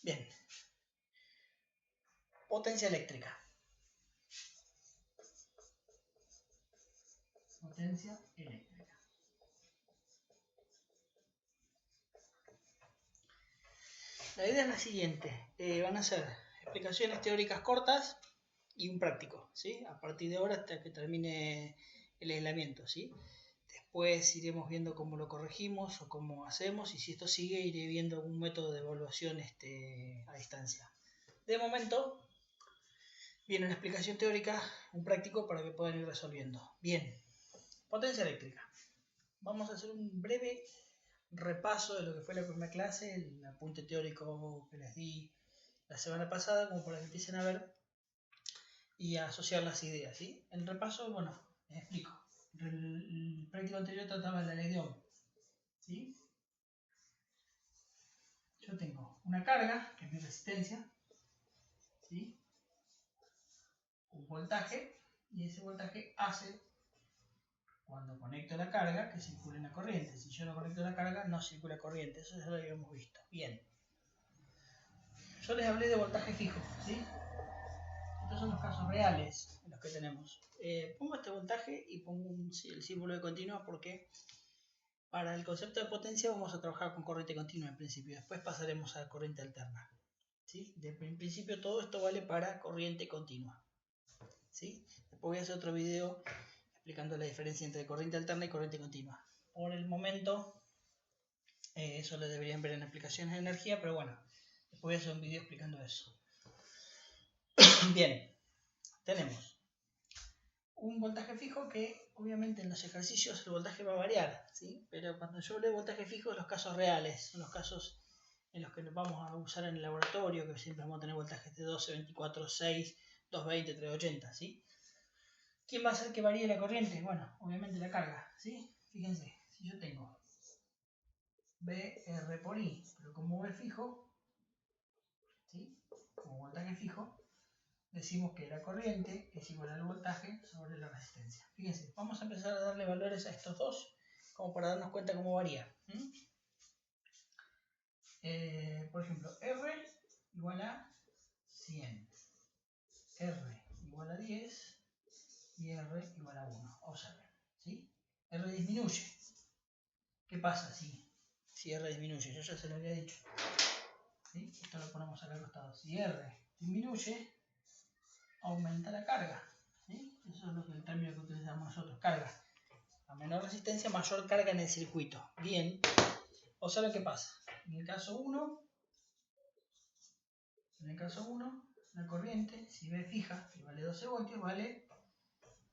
Bien. Potencia eléctrica. Potencia eléctrica. La idea es la siguiente. Van a ser explicaciones teóricas cortas y un práctico, ¿sí? A partir de ahora hasta que termine el aislamiento, ¿sí? Después iremos viendo cómo lo corregimos o cómo hacemos, y si esto sigue iré viendo algún método de evaluación a distancia. De momento viene una explicación teórica, un práctico para que puedan ir resolviendo. Bien, potencia eléctrica. Vamos a hacer un breve repaso de lo que fue la primera clase, el apunte teórico que les di la semana pasada, como para que empiecen a ver y a asociar las ideas, ¿sí? El repaso, bueno, les explico. El práctico anterior trataba de la ley de Ohm, ¿sí? Yo tengo una carga, que es mi resistencia, ¿sí? Un voltaje, y ese voltaje hace, cuando conecto la carga, que circule la corriente. Si yo no conecto la carga, no circula corriente. Eso ya lo habíamos visto. Bien. Yo les hablé de voltaje fijo, ¿sí? Estos son los casos reales en los que tenemos. Pongo este voltaje y pongo el símbolo de continua porque para el concepto de potencia vamos a trabajar con corriente continua en principio. Después pasaremos a corriente alterna, ¿sí? En principio todo esto vale para corriente continua, ¿sí? Después voy a hacer otro video explicando la diferencia entre corriente alterna y corriente continua. Por el momento, eso lo deberían ver en aplicaciones de energía, pero bueno, después voy a hacer un video explicando eso. Bien, tenemos un voltaje fijo que obviamente en los ejercicios el voltaje va a variar, ¿sí? Pero cuando yo hablo de voltaje fijo, los casos reales, son los casos en los que nos vamos a usar en el laboratorio, que siempre vamos a tener voltajes de 12, 24, 6, 220, 380, ¿sí? ¿Quién va a hacer que varíe la corriente? Bueno, obviamente la carga, ¿sí? Fíjense, si yo tengo VR por I, pero como V fijo, ¿sí? Como voltaje fijo, decimos que la corriente es igual al voltaje sobre la resistencia. Fíjense, vamos a empezar a darle valores a estos dos, como para darnos cuenta cómo varía. Por ejemplo, R igual a 100, R igual a 10 y R igual a 1. Observen, ¿sí? R disminuye. ¿Qué pasa si R disminuye? Yo ya se lo había dicho, ¿sí? Esto lo ponemos acá al costado. Si R disminuye, aumenta la carga, ¿sí? Eso es lo que el término que utilizamos nosotros, carga. A menor resistencia, mayor carga en el circuito. Bien, observen qué pasa. En el caso 1, la corriente, si V fija, que vale 12 voltios, vale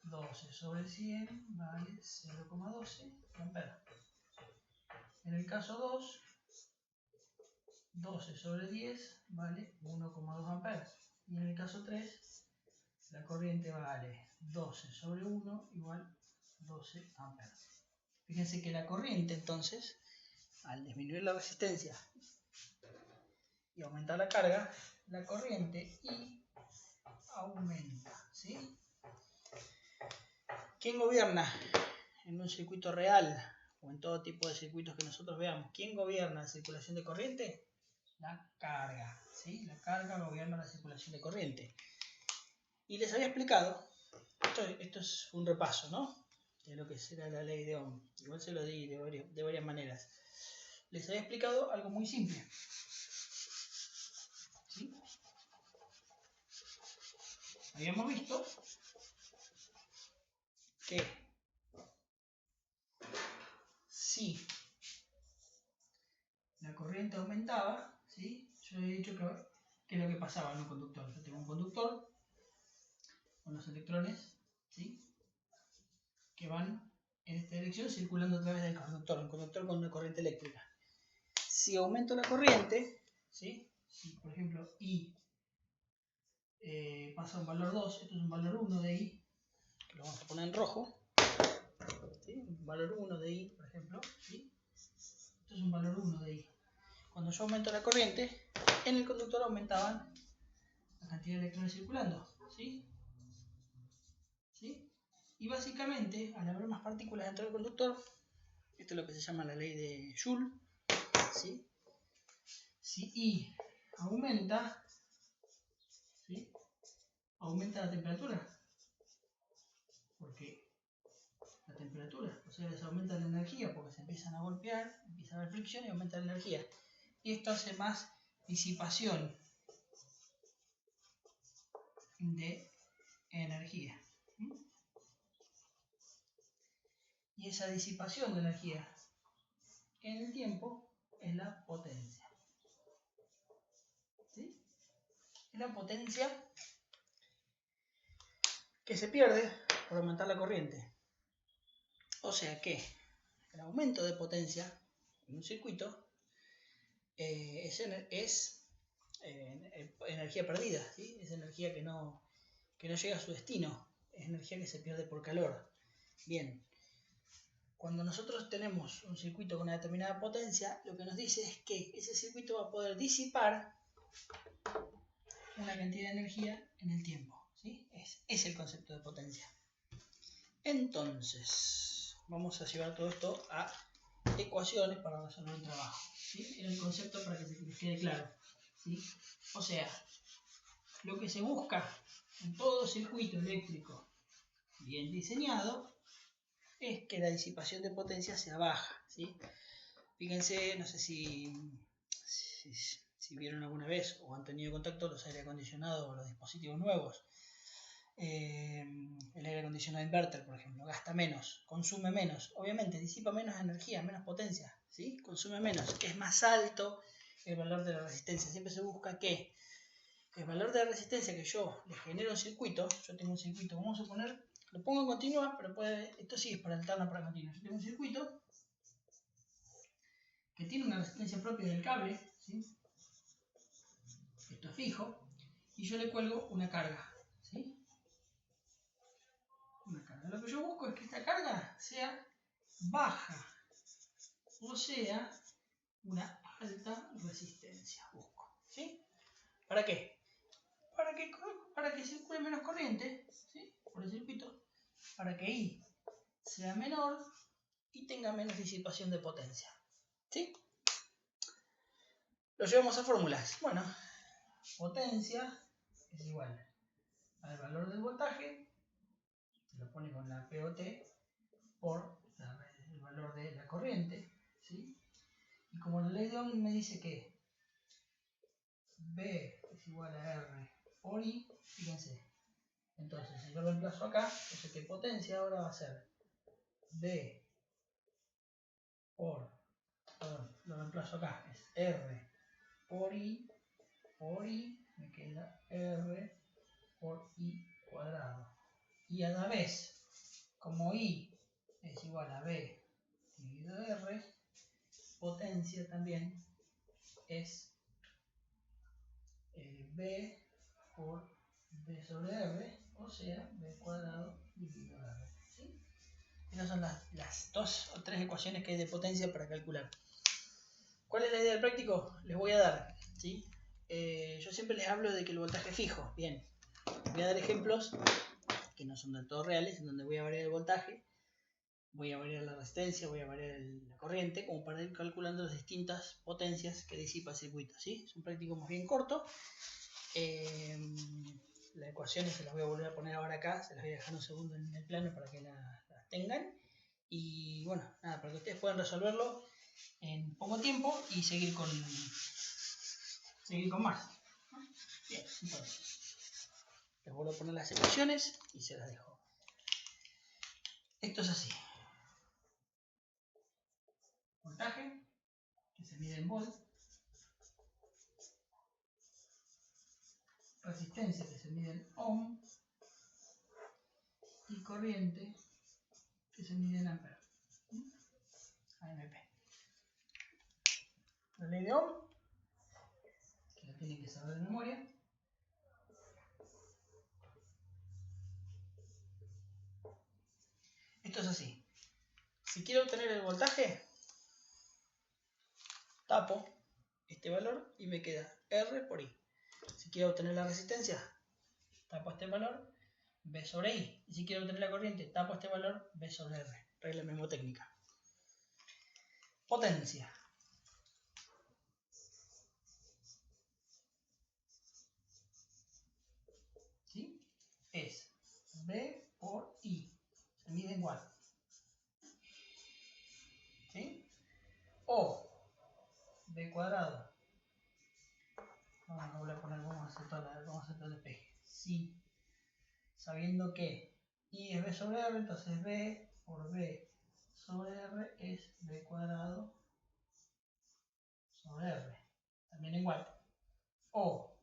12 sobre 100, vale 0,12 amperes. En el caso 2, 12 sobre 10 vale 1,2 amperes. Y en el caso 3, la corriente vale 12 sobre 1 igual 12 amperes. Fíjense que la corriente entonces, al disminuir la resistencia y aumentar la carga, la corriente I aumenta, ¿sí? ¿Quién gobierna en un circuito real o en todo tipo de circuitos que nosotros veamos? ¿Quién gobierna la circulación de corriente? La carga, ¿sí? La carga gobierna la circulación de corriente. Y les había explicado, esto es un repaso, ¿no? De lo que será la ley de Ohm. Igual se lo di de varias maneras. Les había explicado algo muy simple, ¿sí? Habíamos visto que si la corriente aumentaba, ¿sí? Yo he dicho que es lo que pasaba en un conductor. Yo tengo un conductor con los electrones, ¿sí? Que van en esta dirección circulando a través del conductor, un conductor con una corriente eléctrica. Si aumento la corriente, ¿sí? Si por ejemplo I pasa a un valor 2, esto es un valor 1 de I, que lo vamos a poner en rojo, ¿sí? Un valor 1 de I, por ejemplo, ¿sí? Esto es un valor 1 de I. Cuando yo aumento la corriente, en el conductor aumentaban la cantidad de electrones circulando, ¿sí? ¿Sí? Y básicamente, al haber más partículas dentro del conductor, esto es lo que se llama la ley de Joule, ¿sí? Si I aumenta, ¿sí? Aumenta la temperatura. Porque la temperatura, o sea, les aumenta la energía porque se empiezan a golpear, empieza a haber fricción y aumenta la energía. Y esto hace más disipación de energía. Y esa disipación de energía en el tiempo es la potencia. ¿Sí? Es la potencia que se pierde por aumentar la corriente. O sea que el aumento de potencia en un circuito es energía perdida, ¿sí? Es energía que no llega a su destino, es energía que se pierde por calor. Bien, cuando nosotros tenemos un circuito con una determinada potencia, lo que nos dice es que ese circuito va a poder disipar una cantidad de energía en el tiempo, ¿sí? Es el concepto de potencia. Entonces, vamos a llevar todo esto a ecuaciones para resolver el trabajo, ¿sí? Era el concepto para que les quede claro, ¿sí? O sea, lo que se busca en todo circuito eléctrico bien diseñado es que la disipación de potencia sea baja, ¿sí? Fíjense, no sé si vieron alguna vez o han tenido contacto los aire acondicionados o los dispositivos nuevos. El aire acondicionado inverter, por ejemplo, gasta menos, consume menos, obviamente disipa menos energía, menos potencia, ¿sí? Consume menos, es más alto el valor de la resistencia. Siempre se busca que el valor de la resistencia que yo le genero a un circuito, yo tengo un circuito, vamos a suponer, lo pongo en continua, pero esto sí es para alterna, para continua. Yo tengo un circuito que tiene una resistencia propia del cable, ¿sí? Esto es fijo, y yo le cuelgo una carga, ¿sí? Una carga. Lo que yo busco es que esta carga sea baja, o sea, una alta resistencia busco, ¿sí? ¿Para qué? Para que circule menos corriente, ¿sí? Por el circuito, para que I sea menor y tenga menos disipación de potencia, ¿sí? Lo llevamos a fórmulas. Bueno, potencia es igual al valor del voltaje, se lo pone con la POT, por el valor de la corriente, ¿sí? Y como la ley de Ohm me dice que B es igual a R por I, fíjense, entonces si yo lo reemplazo acá, yo sé que potencia ahora va a ser B por, perdón, lo reemplazo acá, es R por I, me queda R por I cuadrado. Y a la vez, como I es igual a B dividido R, potencia también es B por B sobre R, o sea, B cuadrado dividido R. ¿Sí? Esas son las 2 o 3 ecuaciones que hay de potencia para calcular. ¿Cuál es la idea del práctico? Les voy a dar, ¿sí? Yo siempre les hablo de que el voltaje es fijo. Bien, voy a dar ejemplos que no son del todo reales, en donde voy a variar el voltaje, voy a variar la resistencia, voy a variar la corriente, como para ir calculando las distintas potencias que disipa el circuito, ¿sí? Es un práctico más bien corto. Las ecuaciones se las voy a volver a poner ahora acá, se las voy a dejar un segundo en el plano para que las tengan. Y bueno, nada, para que ustedes puedan resolverlo en poco tiempo y seguir con más. Bien, entonces les vuelvo a poner las ecuaciones y se las dejo. Esto es así. Voltaje, que se mide en volt. Resistencia, que se mide en ohm. Y corriente, que se mide en ampere. AMP. La ley de Ohm, que la tienen que saber de memoria. Esto es así. Si quiero obtener el voltaje, tapo este valor y me queda R por I. Si quiero obtener la resistencia, tapo este valor, B sobre I. Y si quiero obtener la corriente, tapo este valor, B sobre R. Regla mnemotécnica. Potencia. vamos a hacer todo el despeje. Si, sabiendo que I es B sobre R, entonces B por B sobre R es B cuadrado sobre R. También igual. O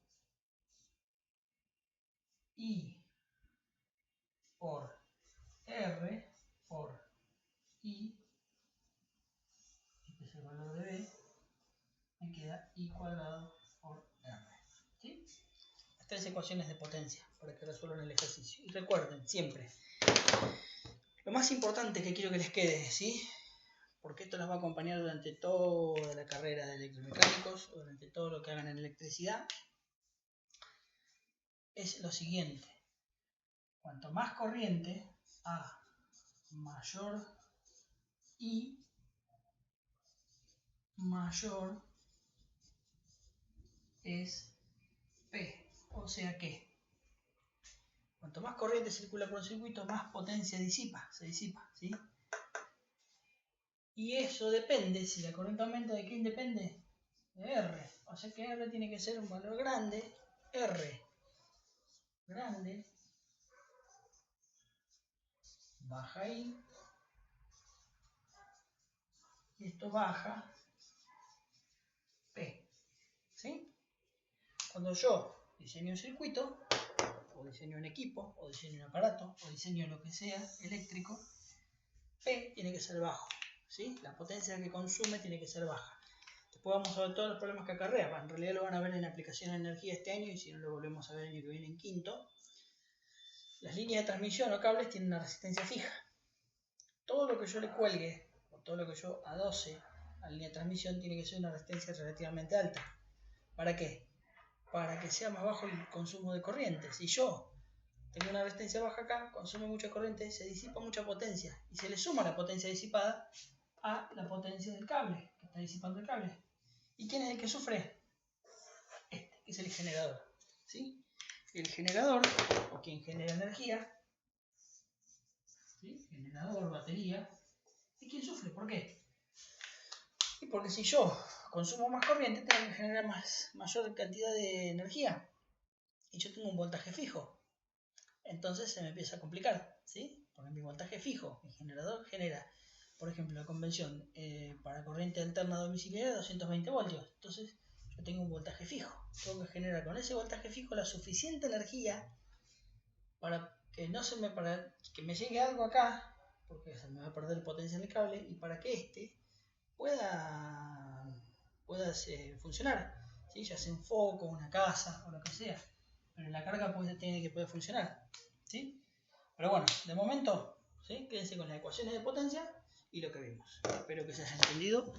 I por R por I, este es el valor de B, me queda I cuadrado por R. ¿Sí? Las tres ecuaciones de potencia para que resuelvan el ejercicio. Y recuerden, siempre, lo más importante que quiero que les quede, ¿sí? Porque esto las va a acompañar durante toda la carrera de electromecánicos, durante todo lo que hagan en electricidad, es lo siguiente. Cuanto más corriente, A mayor I mayor es P. O sea que cuanto más corriente circula por un circuito, más potencia se disipa, ¿sí? Y eso depende, si la corriente aumenta, ¿de quién depende? De R. O sea que R tiene que ser un valor grande, R grande, baja I, y esto baja P. ¿Sí? Cuando yo diseño un circuito, o diseño un equipo, o diseño un aparato, o diseño lo que sea eléctrico, P tiene que ser bajo, ¿sí? La potencia que consume tiene que ser baja. Después vamos a ver todos los problemas que acarrea. En realidad lo van a ver en aplicación de energía este año, y si no lo volvemos a ver el año que viene en quinto. Las líneas de transmisión o cables tienen una resistencia fija. Todo lo que yo le cuelgue, o todo lo que yo adose a la línea de transmisión, tiene que ser una resistencia relativamente alta. ¿Para qué? Para que sea más bajo el consumo de corriente. Si yo tengo una resistencia baja acá, consume mucha corriente, se disipa mucha potencia, y se le suma la potencia disipada a la potencia del cable, que está disipando el cable. ¿Y quién es el que sufre? Este, que es el generador, ¿sí? El generador, o quien genera energía, ¿sí? Generador, batería, ¿y quién sufre? ¿Por qué? Y porque si yo consumo más corriente, tengo que generar mayor cantidad de energía, y yo tengo un voltaje fijo. Entonces se me empieza a complicar, ¿sí? Porque mi voltaje fijo, mi generador genera, por ejemplo, la convención para corriente alterna domiciliaria 220 voltios. Entonces yo tengo un voltaje fijo. Tengo que generar con ese voltaje fijo la suficiente energía para que me llegue algo acá, porque se me va a perder potencia en el cable, y para que este pueda funcionar, ¿sí? Ya sea un foco, una casa o lo que sea. Pero la carga tiene que poder funcionar, ¿sí? Pero bueno, de momento, ¿sí? Quédense con las ecuaciones de potencia y lo que vimos. Espero que se haya entendido.